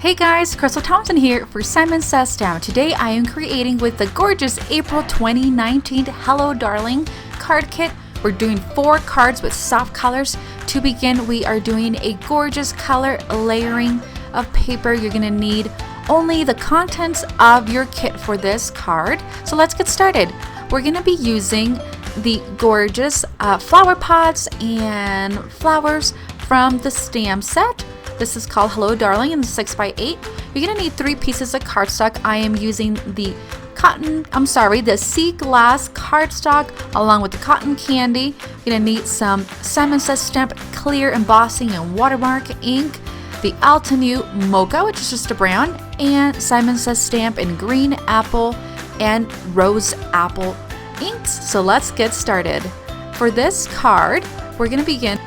Hey guys, Crystal Thompson here for Simon Says Stamp. Today I am creating with the gorgeous April 2019 Hello Darling card kit. We're doing 4 cards with soft colors. To begin, we are doing a gorgeous color layering of paper. You're going to need only the contents of your kit for this card. So let's get started. We're going to be using the gorgeous flower pots and flowers from the stamp set. This is called Hello Darling in the 6x8. You're going to need 3 pieces of cardstock. I am using the sea glass cardstock along with the cotton candy. You're going to need some Simon Says Stamp clear embossing and watermark ink, the Altenew Mocha, which is just a brown, and Simon Says Stamp in green apple and rose apple inks. So let's get started. For this card, we're going to begin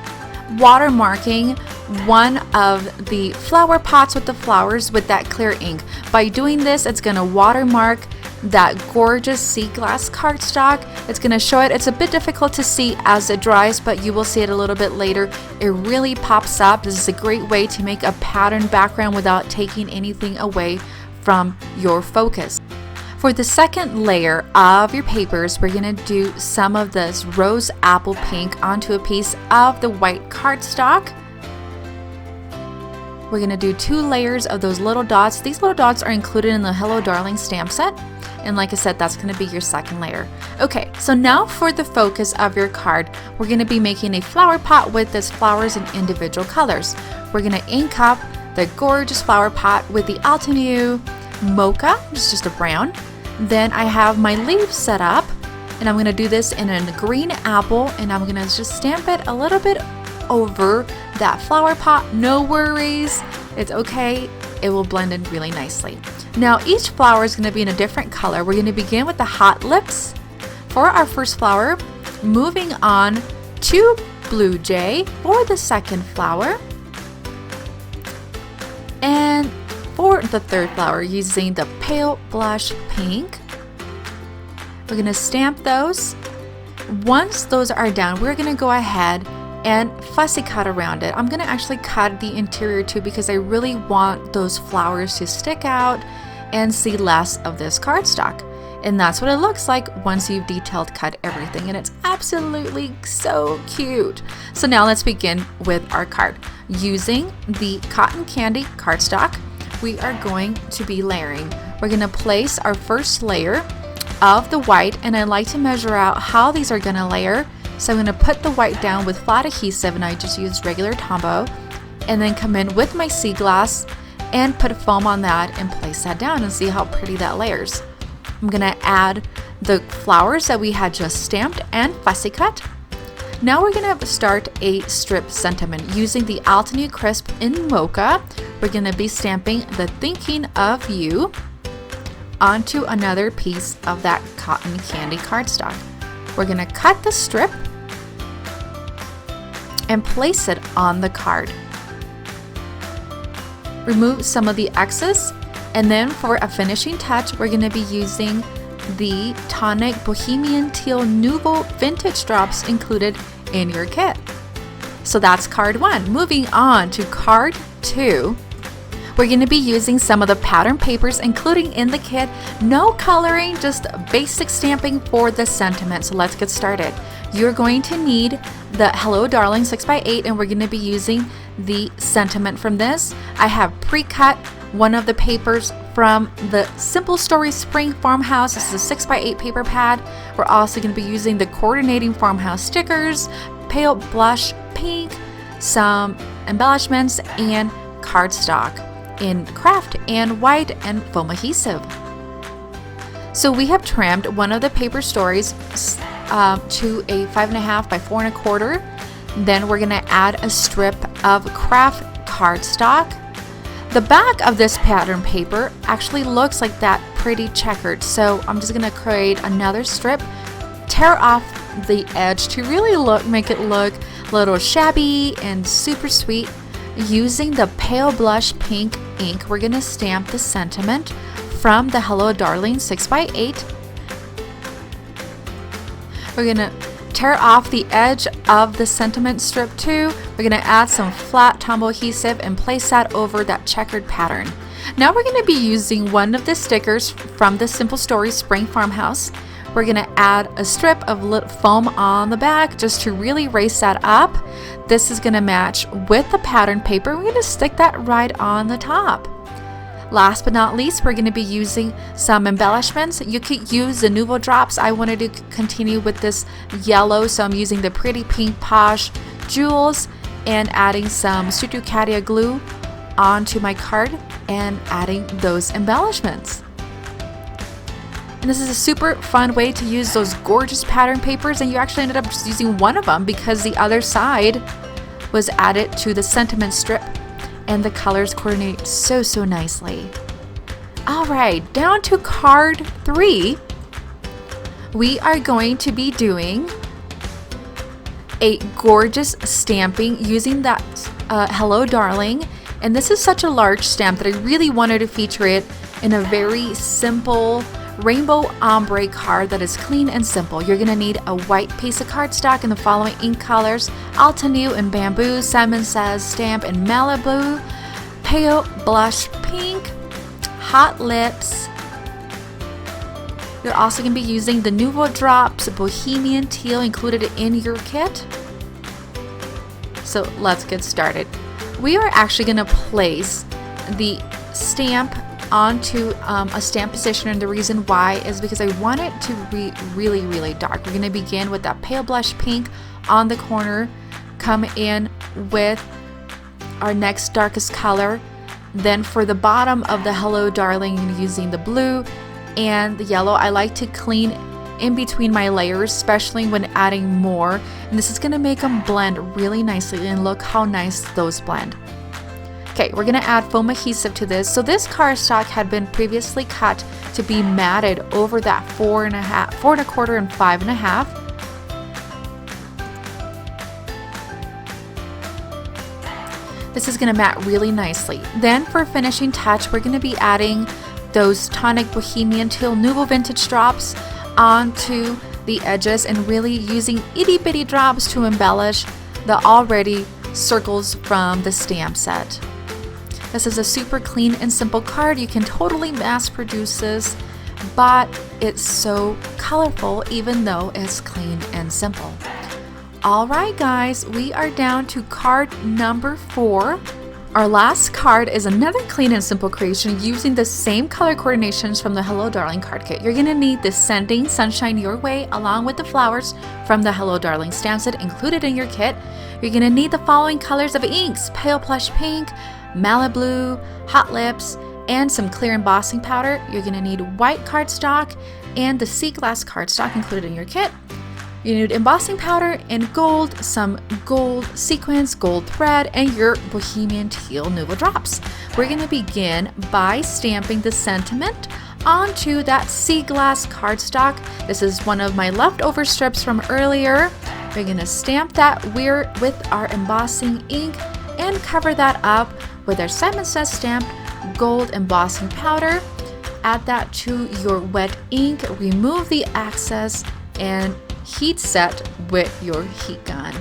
watermarking one of the flower pots with the flowers with that clear ink. By doing this, it's going to watermark that gorgeous sea glass cardstock. It's going to show it. It's a bit difficult to see as it dries, but you will see it a little bit later. It really pops up. This is a great way to make a pattern background without taking anything away from your focus. For the second layer of your papers, we're going to do some of this rose apple pink onto a piece of the white cardstock. We're going to do 2 layers of those little dots. These little dots are included in the Hello Darling stamp set. And like I said, that's going to be your second layer. Okay, so now for the focus of your card, we're going to be making a flower pot with these flowers in individual colors. We're going to ink up the gorgeous flower pot with the Altenew Mocha, which is just a brown. Then I have my leaves set up, and I'm going to do this in a green apple, and I'm going to just stamp it a little bit over that flower pot. No worries, it's okay, it will blend in really nicely. Now each flower is going to be in a different color. We're going to begin with the hot lips for our first flower, moving on to Blue Jay for the second flower, and for the third flower using the pale blush pink. We're going to stamp those. Once those are done, we're going to go ahead and fussy cut around it. I'm going to actually cut the interior too because I really want those flowers to stick out and see less of this cardstock. And that's what it looks like once you've detailed cut everything, and it's absolutely so cute. So now let's begin with our card. Using the cotton candy cardstock, we are going to be layering. We're going to place our first layer of the white, and I like to measure out how these are going to layer. So I'm going to put the white down with flat adhesive, and I just use regular Tombow, and then come in with my sea glass and put foam on that and place that down and see how pretty that layers. I'm going to add the flowers that we had just stamped and fussy cut. Now we're going to start a strip sentiment using the Altenew Crisp in Mocha. We're going to be stamping the Thinking of You onto another piece of that cotton candy cardstock. We're going to cut the strip and place it on the card. Remove some of the excess, and then for a finishing touch, we're going to be using the Tonic Bohemian Teal Nouveau Vintage Drops included in your kit. So that's card 1. Moving on to card 2. We're going to be using some of the pattern papers including in the kit. No coloring, just basic stamping for the sentiment. So let's get started. You're going to need the Hello Darling 6x8, and we're going to be using the sentiment from this. I have pre-cut one of the papers from the Simple Story Spring Farmhouse. This is a 6x8 paper pad. We're also going to be using the coordinating farmhouse stickers, pale blush pink, some embellishments, and cardstock in craft and white and foam adhesive. So we have trimmed one of the paper stories to a 5.5 by 4.25. Then we're going to add a strip of craft cardstock. The back of this pattern paper actually looks like that pretty checkered, so I'm just going to create another strip, tear off the edge to really make it look a little shabby and super sweet. Using the pale blush pink ink, we're going to stamp the sentiment from the Hello Darling 6x8. We're going to tear off the edge of the sentiment strip too. We're gonna add some flat Tombow adhesive and place that over that checkered pattern. Now we're gonna be using one of the stickers from the Simple Stories Spring Farmhouse. We're gonna add a strip of foam on the back just to really raise that up. This is gonna match with the pattern paper. We're gonna stick that right on the top. Last but not least, we're going to be using some embellishments. You could use the Nouveau drops. I wanted to continue with this yellow, so I'm using the Pretty Pink Posh jewels and adding some Studio glue onto my card and adding those embellishments. And this is a super fun way to use those gorgeous pattern papers, and you actually ended up just using one of them because the other side was added to the sentiment strip. And the colors coordinate so nicely. All right, down to card 3. We are going to be doing a gorgeous stamping using that Hello Darling. And this is such a large stamp that I really wanted to feature it in a very simple rainbow ombre card that is clean and simple. You're gonna need a white piece of cardstock in the following ink colors: Altenue and Bamboo, Simon Says Stamp and Malibu, Pale Blush Pink, Hot Lips. You're also gonna be using the Nouveau Drops Bohemian Teal included in your kit. So let's get started. We are actually gonna place the stamp onto a stamp positioner, and the reason why is because I want it to be really dark. We're going to begin with that pale blush pink on the corner, come in with our next darkest color. Then for the bottom of the Hello Darling, I'm using the blue and the yellow. I like to clean in between my layers, especially when adding more, and this is going to make them blend really nicely, and look how nice those blend. Okay, we're gonna add foam adhesive to this. So this cardstock had been previously cut to be matted over that 4 1/4 and 5 1/2. This is gonna mat really nicely. Then for finishing touch, we're gonna be adding those tonic Bohemian Teal Nouveau Vintage drops onto the edges and really using itty bitty drops to embellish the already circles from the stamp set. This is a super clean and simple card. You can totally mass produce this, but it's so colorful even though it's clean and simple. All right, guys, we are down to card number 4. Our last card is another clean and simple creation using the same color coordinations from the Hello Darling card kit. You're gonna need the Sending Sunshine Your Way along with the flowers from the Hello Darling stamp set included in your kit. You're gonna need the following colors of inks: Pale Plush Pink, Malibu, Hot Lips, and some clear embossing powder. You're gonna need white cardstock and the sea glass cardstock included in your kit. You need embossing powder and gold, some gold sequins, gold thread, and your Bohemian Teal Nouveau drops. We're gonna begin by stamping the sentiment onto that sea glass cardstock. This is one of my leftover strips from earlier. We're gonna stamp that with our embossing ink and cover that up with our Simon Says stamped gold embossing powder. Add that to your wet ink, remove the excess, and heat set with your heat gun.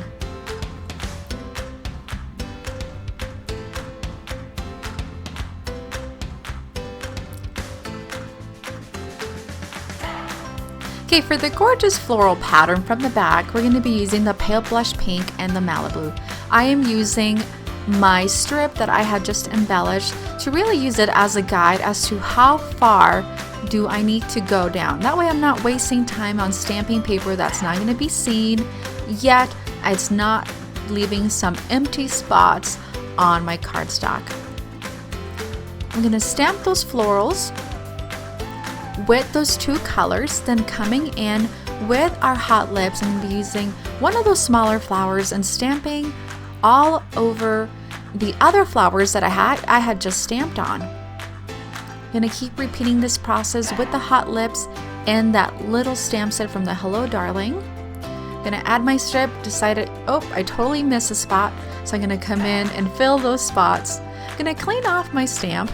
Okay, for the gorgeous floral pattern from the back, we're going to be using the Pale Blush Pink and the Malibu. I am using my strip that I had just embellished to really use it as a guide as to how far do I need to go down. That way I'm not wasting time on stamping paper that's not going to be seen, yet it's not leaving some empty spots on my cardstock. I'm going to stamp those florals with those 2 colors, then coming in with our Hot Lips, I'm going to be using one of those smaller flowers and stamping all over the other flowers that I had just stamped on. I'm going to keep repeating this process with the Hot Lips and that little stamp set from the Hello Darling. I'm going to add my strip, decided, oh, I totally missed a spot, so I'm going to come in and fill those spots. I'm going to clean off my stamp.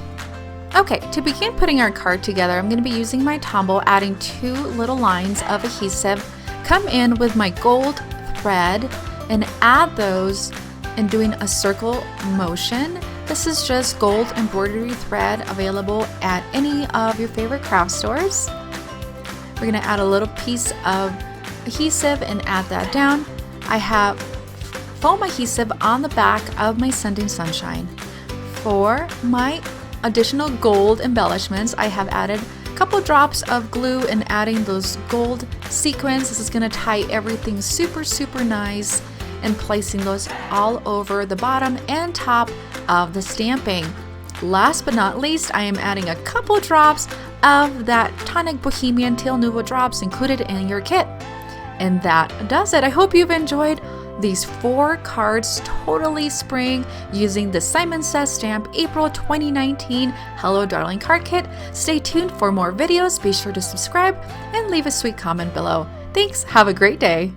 Okay, to begin putting our card together, I'm going to be using my Tombow, adding 2 little lines of adhesive, come in with my gold thread and add those and doing a circle motion. This is just gold embroidery thread available at any of your favorite craft stores. We're gonna add a little piece of adhesive and add that down. I have foam adhesive on the back of my Sending Sunshine. For my additional gold embellishments, I have added a couple drops of glue and adding those gold sequins. This is gonna tie everything super nice, and placing those all over the bottom and top of the stamping. Last but not least, I am adding a couple drops of that Tonic Bohemian Teal Nouveau drops included in your kit. And that does it. I hope you've enjoyed these 4 cards, totally spring, using the Simon Says stamp April 2019 Hello Darling card kit. Stay tuned for more videos. Be sure to subscribe and leave a sweet comment below. Thanks. Have a great day.